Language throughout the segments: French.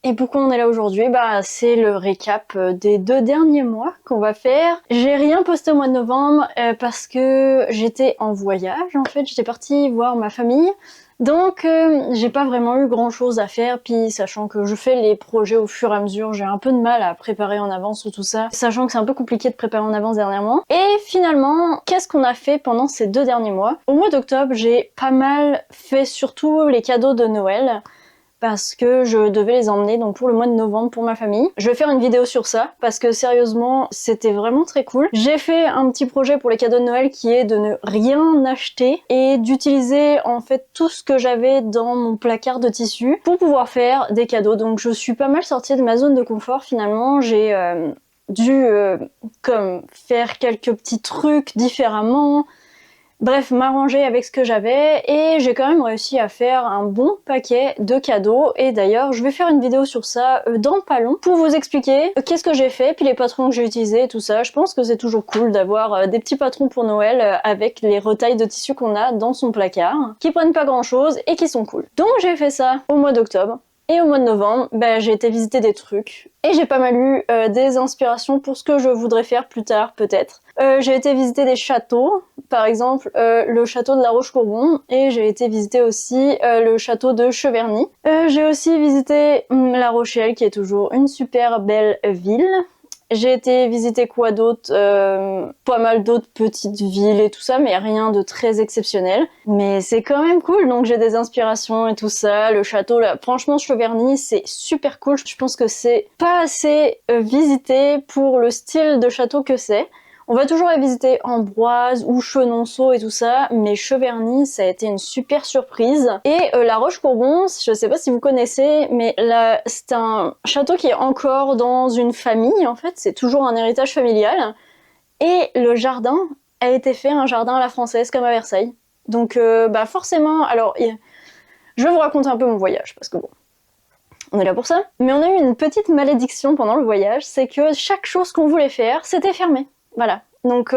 Et pourquoi on est là aujourd'hui? Bah, c'est le récap des 2 derniers mois qu'on va faire. J'ai rien posté au mois de novembre parce que j'étais en voyage, en fait. J'étais partie voir ma famille. Donc, j'ai pas vraiment eu grand chose à faire. Puis, sachant que je fais les projets au fur et à mesure, j'ai un peu de mal à préparer en avance ou tout ça. Sachant que c'est un peu compliqué de préparer en avance dernièrement. Et finalement, qu'est-ce qu'on a fait pendant ces 2 derniers mois? Au mois d'octobre, j'ai pas mal fait surtout les cadeaux de Noël, parce que je devais les emmener donc pour le mois de novembre pour ma famille. Je vais faire une vidéo sur ça parce que sérieusement c'était vraiment très cool. J'ai fait un petit projet pour les cadeaux de Noël qui est de ne rien acheter et d'utiliser en fait tout ce que j'avais dans mon placard de tissu pour pouvoir faire des cadeaux. Donc je suis pas mal sortie de ma zone de confort finalement. J'ai dû comme faire quelques petits trucs différemment. Bref, m'arranger avec ce que j'avais et j'ai quand même réussi à faire un bon paquet de cadeaux. Et d'ailleurs, je vais faire une vidéo sur ça dans pas long pour vous expliquer qu'est-ce que j'ai fait, puis les patrons que j'ai utilisés et tout ça. Je pense que c'est toujours cool d'avoir des petits patrons pour Noël avec les retailles de tissu qu'on a dans son placard, qui prennent pas grand chose et qui sont cool. Donc j'ai fait ça au mois d'octobre. Et au mois de novembre, j'ai été visiter des trucs. Et j'ai pas mal eu des inspirations pour ce que je voudrais faire plus tard, peut-être. J'ai été visiter des châteaux, par exemple le château de La Roche-Couronne, et j'ai été visiter aussi le château de Cheverny. J'ai aussi visité La Rochelle, qui est toujours une super belle ville. J'ai été visiter quoi d'autre? Pas mal d'autres petites villes et tout ça, mais rien de très exceptionnel. Mais c'est quand même cool, donc j'ai des inspirations et tout ça. Le château, là, franchement, Cheverny, c'est super cool. Je pense que c'est pas assez visité pour le style de château que c'est. On va toujours aller visiter Ambroise ou Chenonceau et tout ça, mais Cheverny, ça a été une super surprise. Et La Roche-Couronne, je sais pas si vous connaissez, mais là, c'est un château qui est encore dans une famille, en fait, c'est toujours un héritage familial. Et le jardin a été fait un jardin à la française, comme à Versailles. Donc, forcément, alors, je vais vous raconter un peu mon voyage, parce que bon, on est là pour ça. Mais on a eu une petite malédiction pendant le voyage, c'est que chaque chose qu'on voulait faire, c'était fermé. Voilà. Donc,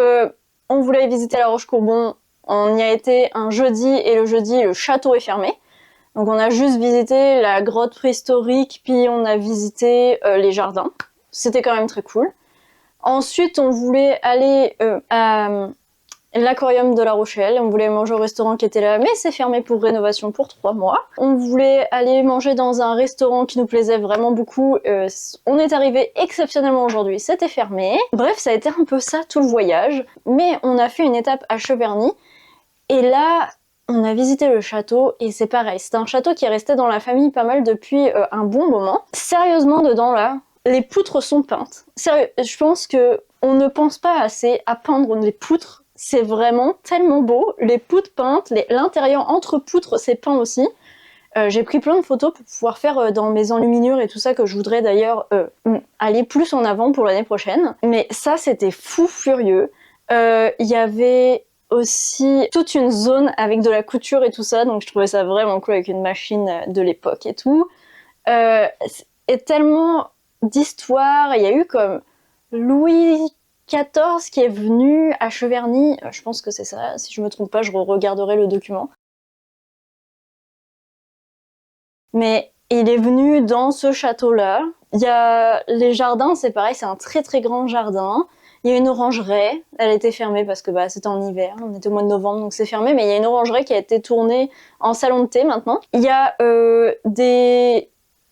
on voulait visiter La Roche-Couronne, on y a été un jeudi, et le jeudi, le château est fermé. Donc, on a juste visité la grotte préhistorique, puis on a visité les jardins. C'était quand même très cool. Ensuite, on voulait aller à l'aquarium de La Rochelle, on voulait manger au restaurant qui était là, mais c'est fermé pour rénovation pour 3 mois. On voulait aller manger dans un restaurant qui nous plaisait vraiment beaucoup, on est arrivé exceptionnellement aujourd'hui, c'était fermé. Bref, ça a été un peu ça tout le voyage, mais on a fait une étape à Cheverny, et là, on a visité le château, et c'est pareil, c'est un château qui est resté dans la famille pas mal depuis un bon moment. Sérieusement, dedans là, les poutres sont peintes. Sérieux, je pense que on ne pense pas assez à peindre les poutres. C'est vraiment tellement beau. Les poutres peintes, l'intérieur entre poutres, c'est peint aussi. J'ai pris plein de photos pour pouvoir faire dans mes enluminures et tout ça, que je voudrais d'ailleurs aller plus en avant pour l'année prochaine. Mais ça, c'était fou furieux. Il y avait aussi toute une zone avec de la couture et tout ça, donc je trouvais ça vraiment cool avec une machine de l'époque et tout. Et tellement d'histoires, il y a eu comme Louis XIV qui est venu à Cheverny, je pense que c'est ça, si je me trompe pas, je regarderai le document. Mais il est venu dans ce château-là. Il y a les jardins, c'est pareil, c'est un très très grand jardin. Il y a une orangerie, elle était fermée parce que c'était en hiver, on était au mois de novembre donc c'est fermé, mais il y a une orangerie qui a été tournée en salon de thé maintenant. Il y a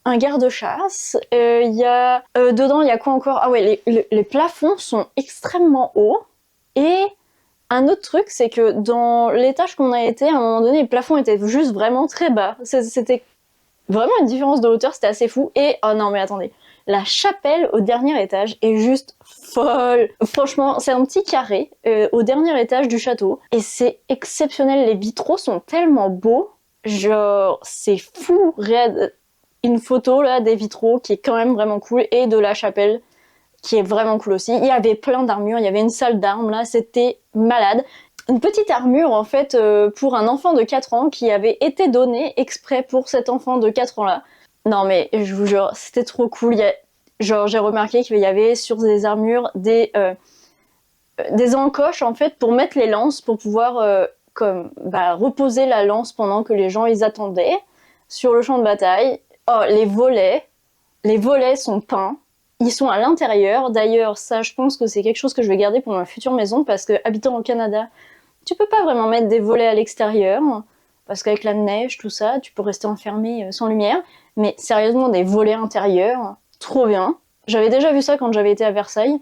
un garde-chasse, dedans il y a quoi encore? Ah ouais, les plafonds sont extrêmement hauts. Et un autre truc, c'est que dans l'étage qu'on a été, à un moment donné, les plafonds étaient juste vraiment très bas. C'était vraiment une différence de hauteur, c'était assez fou. Et, oh non mais attendez, la chapelle au dernier étage est juste folle. Franchement, c'est un petit carré au dernier étage du château. Et c'est exceptionnel, les vitraux sont tellement beaux. Genre, c'est fou, raide. Une photo là des vitraux qui est quand même vraiment cool, et de la chapelle qui est vraiment cool aussi. Il y avait plein d'armures, il y avait une salle d'armes là, c'était malade. Une petite armure en fait pour un enfant de 4 ans qui avait été donnée exprès pour cet enfant de 4 ans là. Non mais je vous jure, c'était trop cool. Genre j'ai remarqué qu'il y avait sur des armures des encoches en fait pour mettre les lances, pour pouvoir reposer la lance pendant que les gens ils attendaient sur le champ de bataille. Oh, les volets sont peints. Ils sont à l'intérieur. D'ailleurs, ça, je pense que c'est quelque chose que je vais garder pour ma future maison parce que, habitant au Canada, tu peux pas vraiment mettre des volets à l'extérieur parce qu'avec la neige, tout ça, tu peux rester enfermé sans lumière. Mais sérieusement, des volets intérieurs, trop bien. J'avais déjà vu ça quand j'avais été à Versailles.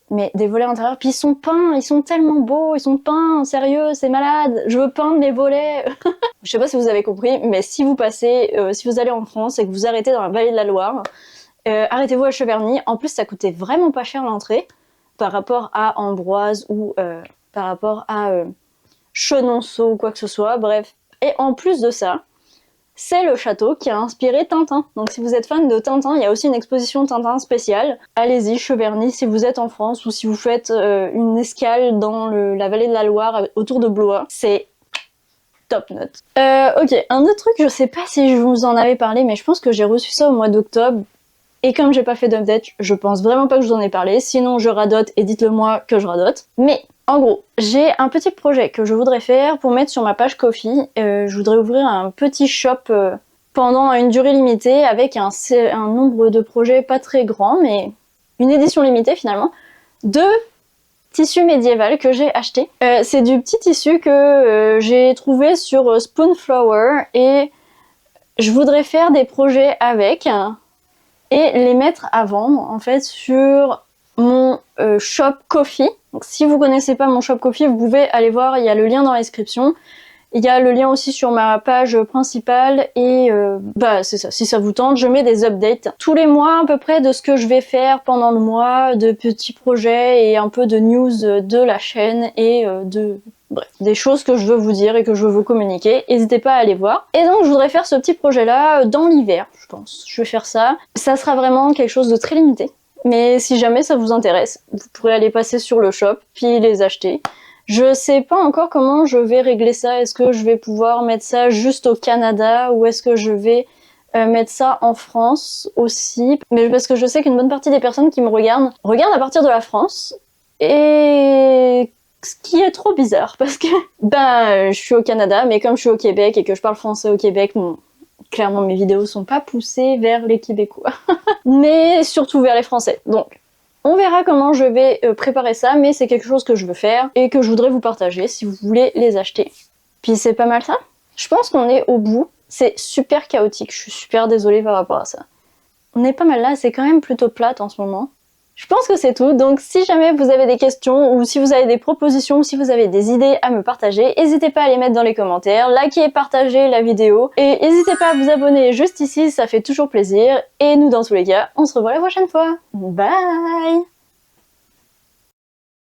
Mais des volets intérieurs, puis ils sont peints, ils sont tellement beaux, ils sont peints, sérieux, c'est malade, je veux peindre mes volets. Je sais pas si vous avez compris, mais si vous passez, si vous allez en France et que vous arrêtez dans la vallée de la Loire, arrêtez-vous à Cheverny. En plus, ça coûtait vraiment pas cher l'entrée par rapport à Ambroise ou par rapport à Chenonceau ou quoi que ce soit, bref. Et en plus de ça, c'est le château qui a inspiré Tintin. Donc si vous êtes fan de Tintin, il y a aussi une exposition Tintin spéciale. Allez-y, Cheverny, si vous êtes en France ou si vous faites une escale dans la vallée de la Loire autour de Blois, c'est top note. Ok, un autre truc, je sais pas si je vous en avais parlé, mais je pense que j'ai reçu ça au mois d'octobre. Et comme j'ai pas fait d'update, je pense vraiment pas que je vous en ai parlé, sinon je radote et dites-le moi que je radote. Mais en gros, j'ai un petit projet que je voudrais faire pour mettre sur ma page Ko-fi. Je voudrais ouvrir un petit shop pendant une durée limitée avec un nombre de projets pas très grand, mais une édition limitée finalement, de tissu médiéval que j'ai acheté. C'est du petit tissu que j'ai trouvé sur Spoonflower et je voudrais faire des projets avec et les mettre à vendre en fait sur mon shop Ko-fi. Donc si vous connaissez pas mon shop Ko-fi, vous pouvez aller voir, il y a le lien dans la description. Il y a le lien aussi sur ma page principale et bah c'est ça, si ça vous tente, je mets des updates tous les mois à peu près de ce que je vais faire pendant le mois, de petits projets et un peu de news de la chaîne et bref, des choses que je veux vous dire et que je veux vous communiquer. N'hésitez pas à aller voir. Et donc je voudrais faire ce petit projet là dans l'hiver, je pense. Je vais faire ça. Ça sera vraiment quelque chose de très limité. Mais si jamais ça vous intéresse, vous pourrez aller passer sur le shop, puis les acheter. Je sais pas encore comment je vais régler ça. Est-ce que je vais pouvoir mettre ça juste au Canada ou est-ce que je vais mettre ça en France aussi? Mais parce que je sais qu'une bonne partie des personnes qui me regardent à partir de la France. Et ce qui est trop bizarre parce que ben je suis au Canada, mais comme je suis au Québec et que je parle français au Québec, bon, clairement mes vidéos sont pas poussées vers les Québécois. Mais surtout vers les Français. Donc on verra comment je vais préparer ça, mais c'est quelque chose que je veux faire et que je voudrais vous partager si vous voulez les acheter. Puis c'est pas mal ça. Je pense qu'on est au bout. C'est super chaotique, je suis super désolée par rapport à ça. On est pas mal là, c'est quand même plutôt plate en ce moment. Je pense que c'est tout, donc si jamais vous avez des questions ou si vous avez des propositions ou si vous avez des idées à me partager, n'hésitez pas à les mettre dans les commentaires, likez, partagez la vidéo et n'hésitez pas à vous abonner juste ici, ça fait toujours plaisir. Et nous dans tous les cas, on se revoit la prochaine fois. Bye!